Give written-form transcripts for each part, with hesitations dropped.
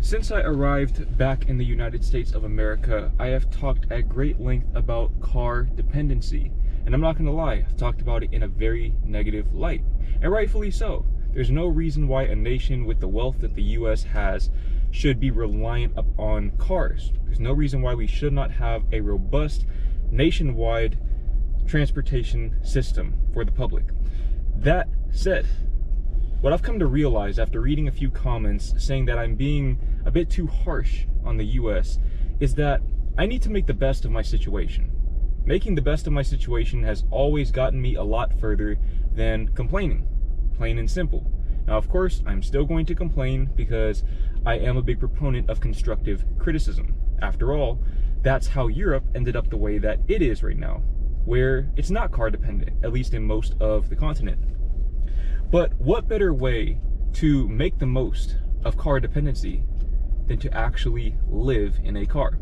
Since I arrived back in the United States of America, I have talked at great length about car dependency. And I'm not going to lie, I've talked about it in a very negative light. And rightfully so. There's no reason why a nation with the wealth that the US has should be reliant upon cars. There's no reason why we should not have a robust nationwide transportation system for the public. That said, what I've come to realize after reading a few comments saying that I'm being a bit too harsh on the US is that I need to make the best of my situation. Making the best of my situation has always gotten me a lot further than complaining, plain and simple. Now, of course, I'm still going to complain because I am a big proponent of constructive criticism. After all, that's how Europe ended up the way that it is right now, where it's not car dependent, at least in most of the continent. But what better way to make the most of car dependency than to actually live in a car?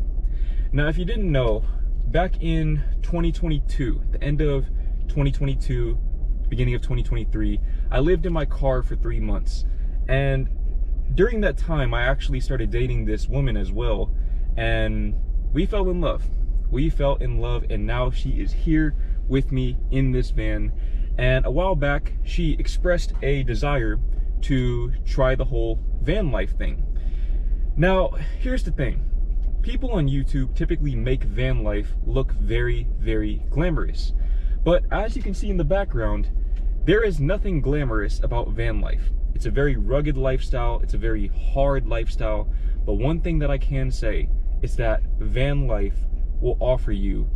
Now, if you didn't know, back in 2022, the end of 2022, beginning of 2023, I lived in my car for 3 months. And during that time, I actually started dating this woman as well. And we fell in love. We fell in love, and now she is here with me in this van. And a while back, she expressed a desire to try the whole van life thing. Now, here's the thing. People on YouTube typically make van life look very, very glamorous. But as you can see in the background, there is nothing glamorous about van life. It's a very rugged lifestyle. It's a very hard lifestyle. But one thing that I can say is that van life will offer you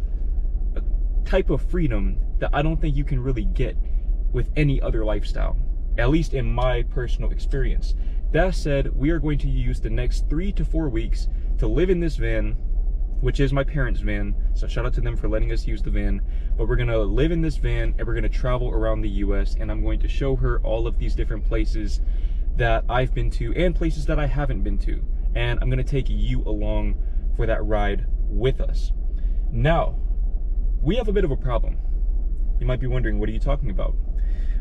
a type of freedom that I don't think you can really get with any other lifestyle, at least in my personal experience. That said, we are going to use the next 3 to 4 weeks to live in this van, which is my parents' van. So shout out to them for letting us use the van. But we're gonna live in this van and we're gonna travel around the US, and I'm going to show her all of these different places that I've been to and places that I haven't been to. And I'm gonna take you along for that ride with us. Now, we have a bit of a problem. You might be wondering, what are you talking about?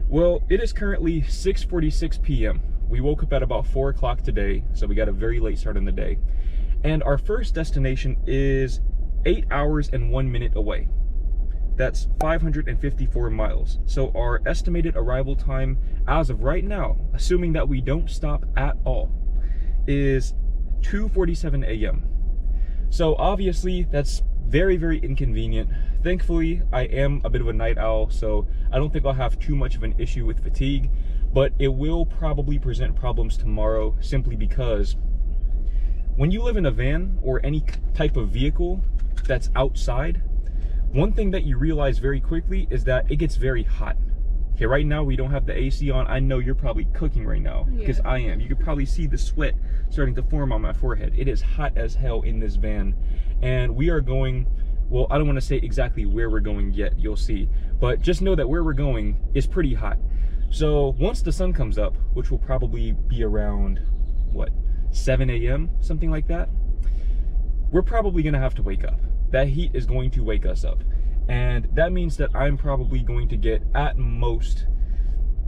Well, it is currently 6:46 p.m. We woke up at about 4 o'clock today, so we got a very late start on the day. And our first destination is 8 hours and 1 minute away. That's 554 miles. So our estimated arrival time as of right now, assuming that we don't stop at all, is 2:47 a.m. So obviously that's very, very inconvenient. Thankfully, I am a bit of a night owl, so I don't think I'll have too much of an issue with fatigue, but it will probably present problems tomorrow simply because when you live in a van or any type of vehicle that's outside, one thing that you realize very quickly is that it gets very hot. Okay, right now we don't have the AC on. I know you're probably cooking right now, because I am. You could probably see the sweat starting to form on my forehead. It is hot as hell in this van. And we are going, well, I don't want to say exactly where we're going yet, you'll see. But just know that where we're going is pretty hot. So once the sun comes up, which will probably be around, what, 7 a.m., something like that, we're probably going to have to wake up. That heat is going to wake us up. And that means that I'm probably going to get at most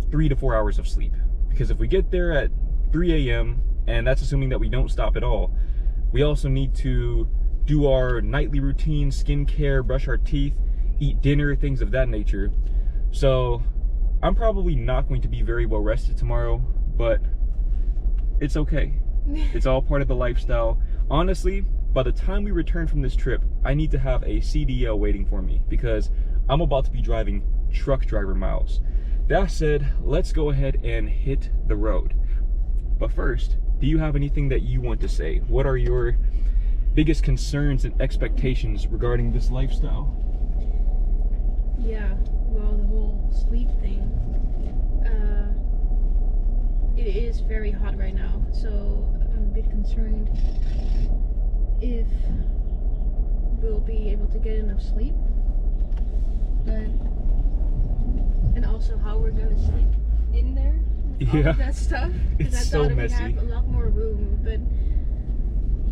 3 to 4 hours of sleep. Because if we get there at 3 a.m., and that's assuming that we don't stop at all, we also need to do our nightly routine, skincare, brush our teeth, eat dinner, things of that nature. So I'm probably not going to be very well rested tomorrow, but it's okay. It's all part of the lifestyle. Honestly, by the time we return from this trip, I need to have a CDL waiting for me because I'm about to be driving truck driver miles. That said, let's go ahead and hit the road. But first, do you have anything that you want to say? What are your biggest concerns and expectations regarding this lifestyle? Yeah, well, the whole sleep thing. It is very hot right now, so I'm a bit concerned if we'll be able to get enough sleep, and also how we're gonna sleep in there, all of that stuff. It's I so thought messy. we have a lot more room, but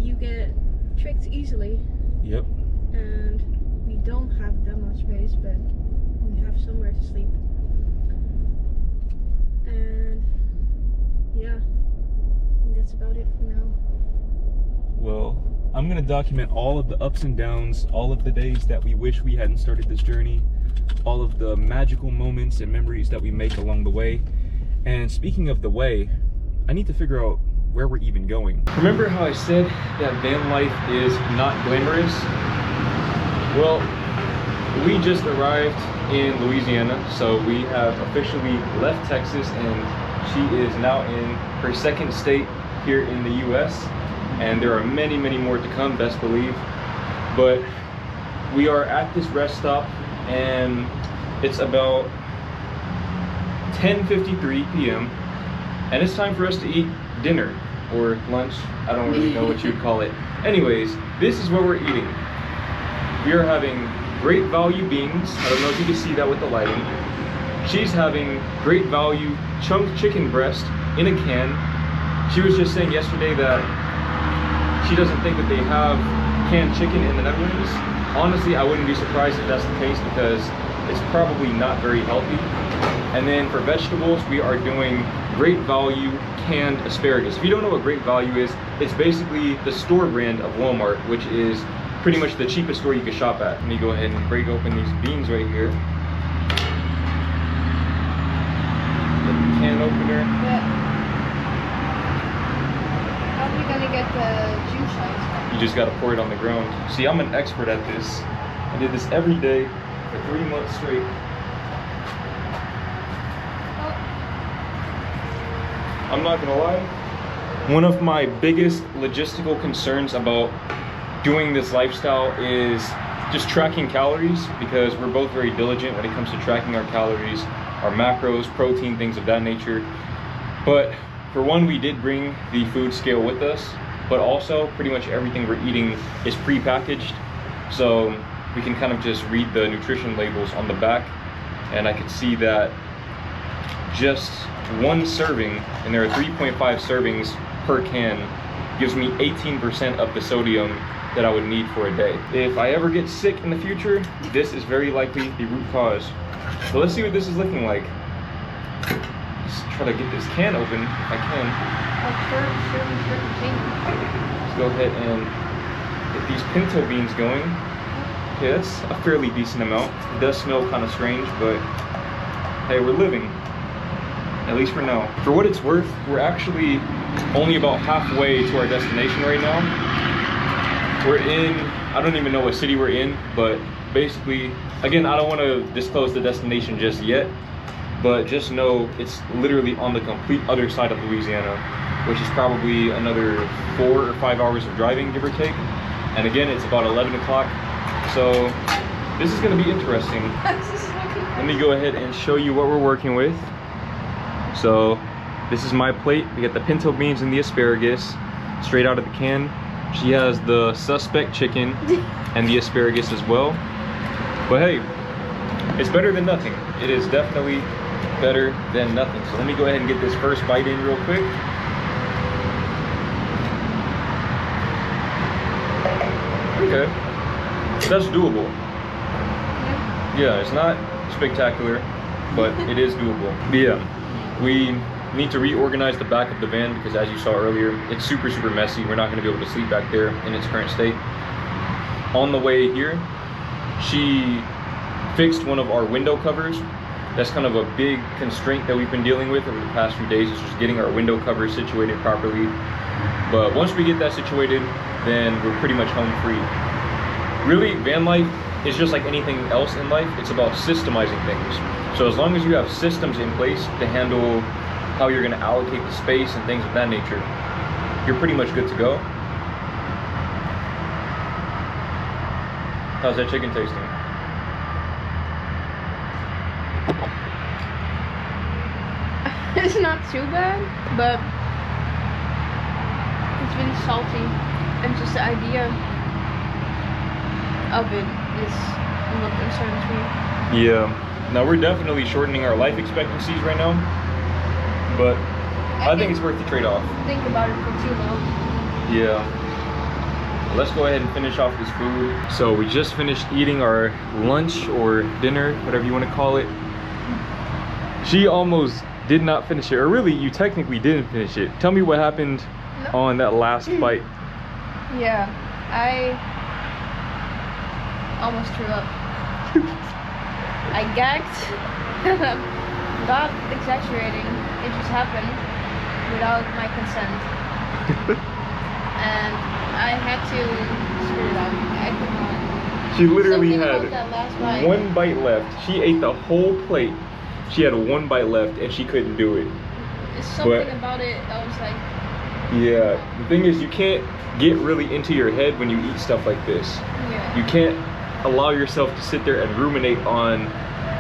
you get tricked easily. Yep. And we don't have that much space, but we have somewhere to sleep. And yeah, I think that's about it for now. I'm gonna document all of the ups and downs, all of the days that we wish we hadn't started this journey, all of the magical moments and memories that we make along the way. And speaking of the way, I need to figure out where we're even going. Remember how I said that van life is not glamorous? Well, we just arrived in Louisiana, so we have officially left Texas, and she is now in her second state here in the US, and there are many more to come, best believe. But we are at this rest stop, and it's about 10:53 p.m. and it's time for us to eat dinner or lunch. I don't really know what you'd call it. Anyways, this is what we're eating. We are having great value beans. I don't know if you can see that with the lighting. She's having great value chunked chicken breast in a can. She was just saying yesterday that she doesn't think that they have canned chicken in the Netherlands. Honestly, I wouldn't be surprised if that's the case, because it's probably not very healthy. And then for vegetables, we are doing great value canned asparagus. If you don't know what great value is, it's basically the store brand of Walmart, which is pretty much the cheapest store you can shop at. Let me go ahead and break open these beans right here. Get the can opener. Yeah. How are we gonna get the juice out? You just gotta pour it on the ground. See, I'm an expert at this. I did this every day for 3 months straight. I'm not gonna lie, one of my biggest logistical concerns about doing this lifestyle is just tracking calories, because we're both very diligent when it comes to tracking our calories, our macros, protein, things of that nature. But for one, we did bring the food scale with us, but also pretty much everything we're eating is pre-packaged, so we can kind of just read the nutrition labels on the back, and I could see that just one serving, and there are 3.5 servings per can, gives me 18% of the sodium that I would need for a day. If I ever get sick in the future, this is very likely the root cause. So let's see what this is looking like. Let's try to get this can open if I can. Let's go ahead and get these pinto beans going. Okay, that's a fairly decent amount. It does smell kind of strange, but hey, we're living. At least for now. For what it's worth, we're actually only about halfway to our destination right now. We're in, I don't even know what city we're in, but basically, again, I don't want to disclose the destination just yet, but just know it's literally on the complete other side of Louisiana, which is probably another 4 or 5 hours of driving, give or take. And again, it's about 11 o'clock, so this is going to be interesting. Let me go ahead and show you what we're working with. So this is my plate. We got the pinto beans and the asparagus straight out of the can. She has the suspect chicken and the asparagus as well. But hey, it's better than nothing. It is definitely better than nothing. So let me go ahead and get this first bite in real quick. Okay, that's doable. Yeah, it's not spectacular, but it is doable. But yeah. We need to reorganize the back of the van, because as you saw earlier, it's super messy. We're not going to be able to sleep back there in its current state. On the way here, she fixed one of our window covers. That's kind of a big constraint that we've been dealing with over the past few days, is just getting our window covers situated properly. But once we get that situated, then we're pretty much home free. Really, van life is just like anything else in life. It's about systemizing things. So as long as you have systems in place to handle how you're going to allocate the space and things of that nature, you're pretty much good to go. How's that chicken tasting? It's not too bad, but it's really salty, and just the idea of it is what concerns me. Yeah. Now we're definitely shortening our life expectancies right now, but I think it's worth the trade-off. Think about it for too long. Yeah. Let's go ahead and finish off this food. So we just finished eating our lunch or dinner, whatever you want to call it. She almost did not finish it, or really, you technically didn't finish it. Tell me what happened on that last bite. Yeah. I almost threw up. I gagged. Not exaggerating. It just happened without my consent. And I had to spit it out. I could not. She literally Something had about that last bite. one bite left. She ate the whole plate. She had one bite left and she couldn't do it. There's something about it. I was like, yeah, the thing is you can't get really into your head when you eat stuff like this. yeah. You can't allow yourself to sit there and ruminate on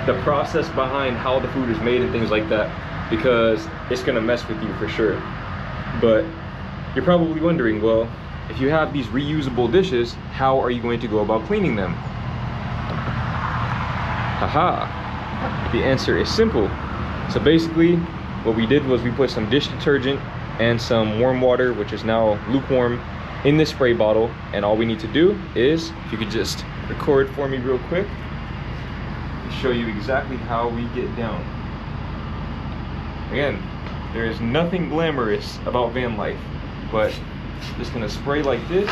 the process behind how the food is made and things like that, because it's gonna mess with you for sure. But you're probably wondering, well, if you have these reusable dishes, how are you going to go about cleaning them? Haha, the answer is simple. So basically, what we did was we put some dish detergent and some warm water, which is now lukewarm, in this spray bottle, and all we need to do is, if you could just record for me real quick, show you exactly how we get down. Again, there is nothing glamorous about van life, but just gonna spray like this,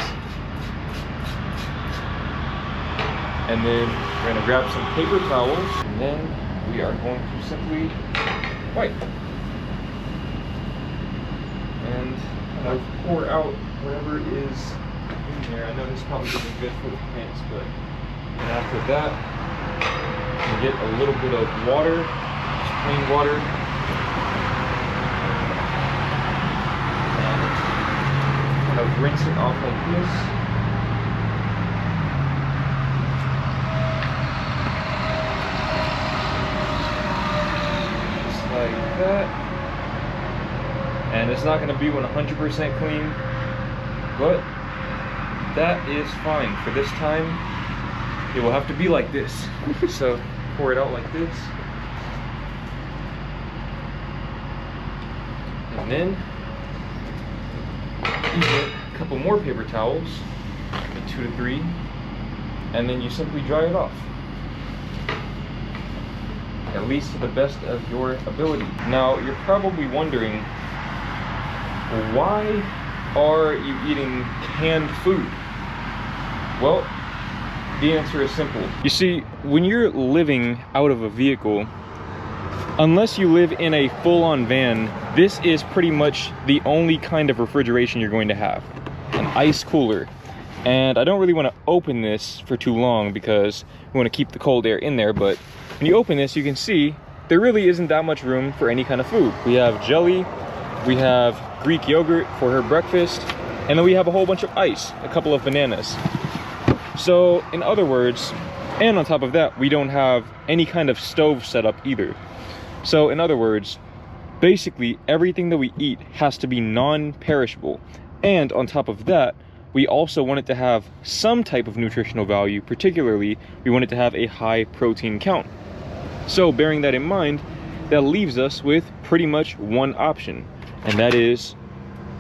and then we're gonna grab some paper towels, and then we are going to simply wipe and kind of pour out whatever is in there. I know this probably isn't good for the plants, but and after that, you get a little bit of water, just plain water, and kind of rinse it off like this. Just like that. And it's not going to be 100% clean, but that is fine. For this time, it will have to be like this. So pour it out like this. And then you get a couple more paper towels, 2 to 3, and then you simply dry it off, at least to the best of your ability. Now you're probably wondering, why are you eating canned food? Well, the answer is simple. You see, when you're living out of a vehicle, unless you live in a full-on van, this is pretty much the only kind of refrigeration you're going to have. An ice cooler. And I don't really want to open this for too long because we want to keep the cold air in there, but when you open this, you can see there really isn't that much room for any kind of food. We have jelly, we have Greek yogurt for her breakfast, and then we have a whole bunch of ice, a couple of bananas. So in other words, and on top of that, we don't have any kind of stove set up either. So in other words, basically everything that we eat has to be non-perishable. And on top of that, we also want it to have some type of nutritional value. Particularly, we want it to have a high protein count. So bearing that in mind, that leaves us with pretty much one option, and that is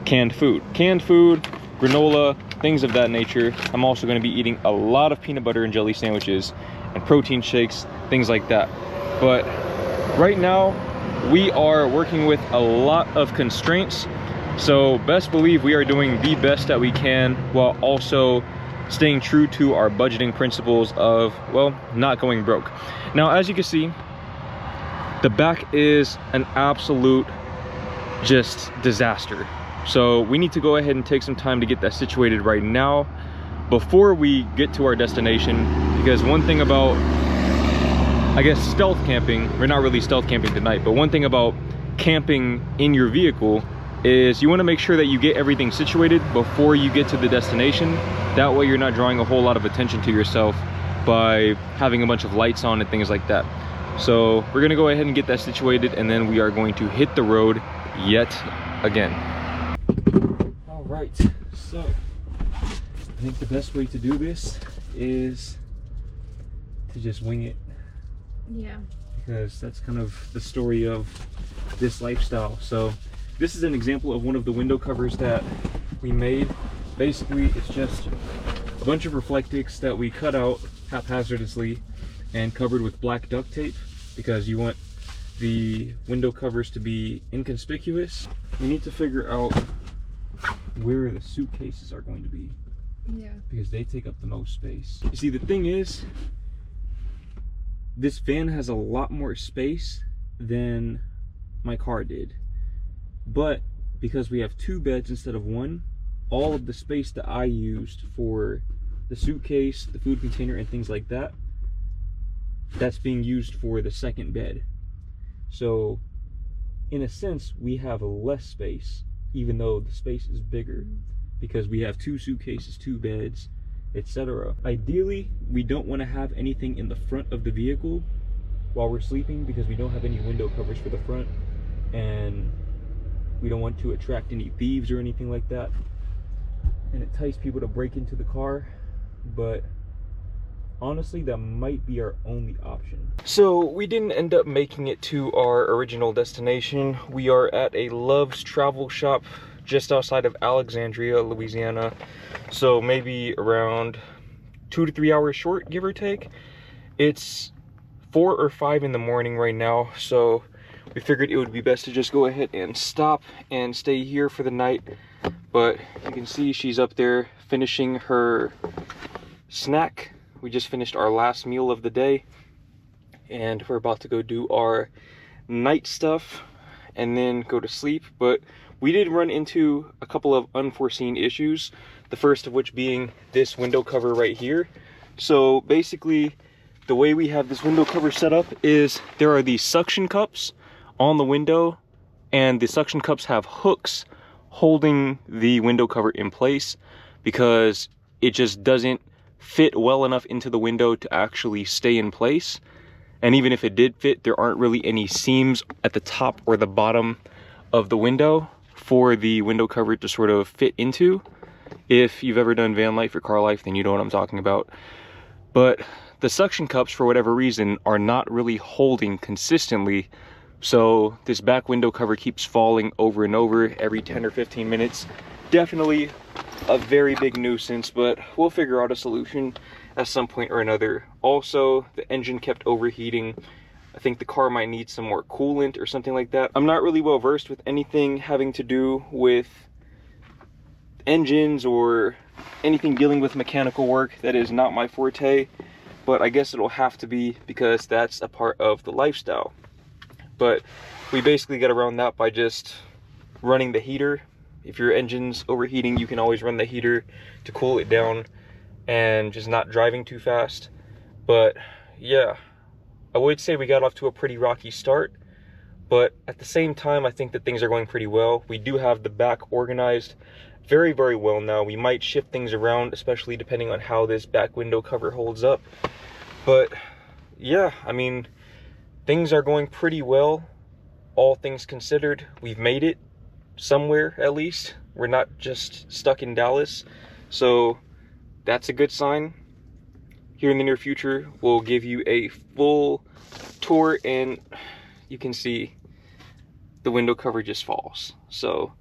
canned food. Canned food, granola, things of that nature. I'm also going to be eating a lot of peanut butter and jelly sandwiches and protein shakes, things like that. But right now, we are working with a lot of constraints. So best believe we are doing the best that we can while also staying true to our budgeting principles of, well, not going broke. Now, as you can see, the back is an absolute just disaster. So we need to go ahead and take some time to get that situated right now before we get to our destination. Because one thing about, I guess, stealth camping, we're not really stealth camping tonight, but one thing about camping in your vehicle is you want to make sure that you get everything situated before you get to the destination. That way you're not drawing a whole lot of attention to yourself by having a bunch of lights on and things like that. So we're gonna go ahead and get that situated, and then we are going to hit the road yet again. All right, so I think the best way to do this is to just wing it. Yeah. Because that's kind of the story of this lifestyle. So this is an example of one of the window covers that we made. Basically, it's just a bunch of Reflectix that we cut out haphazardly and covered with black duct tape because you want the window covers to be inconspicuous. We need to figure out where the suitcases are going to be. Yeah. because they take up the most space. You see, the thing is, this van has a lot more space than my car did. But because we have 2 beds instead of 1, all of the space that I used for the suitcase, the food container, and things like that, that's being used for the 2nd bed. So in a sense, we have less space, even though the space is bigger, because we have 2 suitcases, 2 beds, etc. Ideally, we don't want to have anything in the front of the vehicle while we're sleeping, because we don't have any window covers for the front, and we don't want to attract any thieves or anything like that, and entice people to break into the car. But honestly, that might be our only option. So we didn't end up making it to our original destination. We are at a Love's Travel Shop just outside of Alexandria, Louisiana. So maybe around 2 to 3 hours short, give or take. It's 4 or 5 in the morning right now, so we figured it would be best to just go ahead and stop and stay here for the night. But you can see she's up there finishing her snack. We just finished our last meal of the day, and we're about to go do our night stuff and then go to sleep. But we did run into a couple of unforeseen issues, the first of which being this window cover right here. So basically, the way we have this window cover set up is there are these suction cups on the window, and the suction cups have hooks holding the window cover in place because it just doesn't fit well enough into the window to actually stay in place. And even if it did fit, there aren't really any seams at the top or the bottom of the window for the window cover to sort of fit into. If you've ever done van life or car life, then you know what I'm talking about. But the suction cups, for whatever reason, are not really holding consistently. So this back window cover keeps falling over and over every 10 or 15 minutes. Definitely a very big nuisance, but we'll figure out a solution at some point or another. Also, the engine kept overheating. I think the car might need some more coolant or something like that. I'm not really well versed with anything having to do with engines or anything dealing with mechanical work. That is not my forte, but I guess it'll have to be because that's a part of the lifestyle. But we basically get around that by just running the heater. If your engine's overheating, you can always run the heater to cool it down and just not driving too fast. But yeah, I would say we got off to a pretty rocky start, but at the same time, I think that things are going pretty well. We do have the back organized very, very well now. We might shift things around, especially depending on how this back window cover holds up. But yeah, I mean, things are going pretty well, all things considered. We've made it somewhere, at least. We're not just stuck in Dallas, so that's a good sign. Here in the near future, we'll give you a full tour, and you can see the window cover just falls. So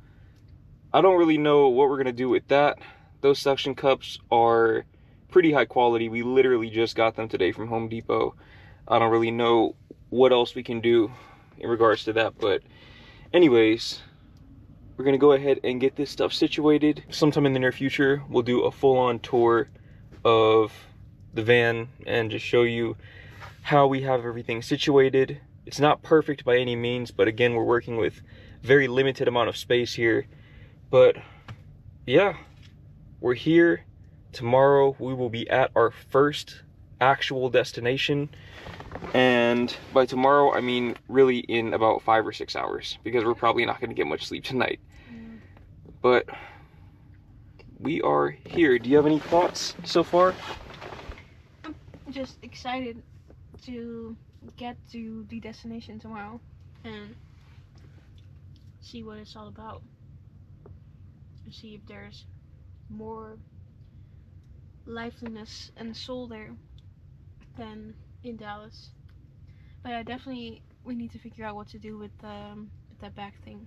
I don't really know what we're gonna do with that. Those suction cups are pretty high quality. We literally just got them today from Home Depot. I don't really know what else we can do in regards to that, but anyways, we're gonna go ahead and get this stuff situated. Sometime in the near future, we'll do a full-on tour of the van and just show you how we have everything situated. It's not perfect by any means, but again, we're working with very limited amount of space here. But yeah, we're here. Tomorrow we will be at our first actual destination, and by tomorrow I mean really in about 5 or 6 hours, because we're probably not going to get much sleep tonight. But we are here. Do you have any thoughts so far? I'm just excited to get to the destination tomorrow and see what it's all about, and see if there's more liveliness and soul there than in Dallas. But yeah, definitely we need to figure out what to do with that back thing.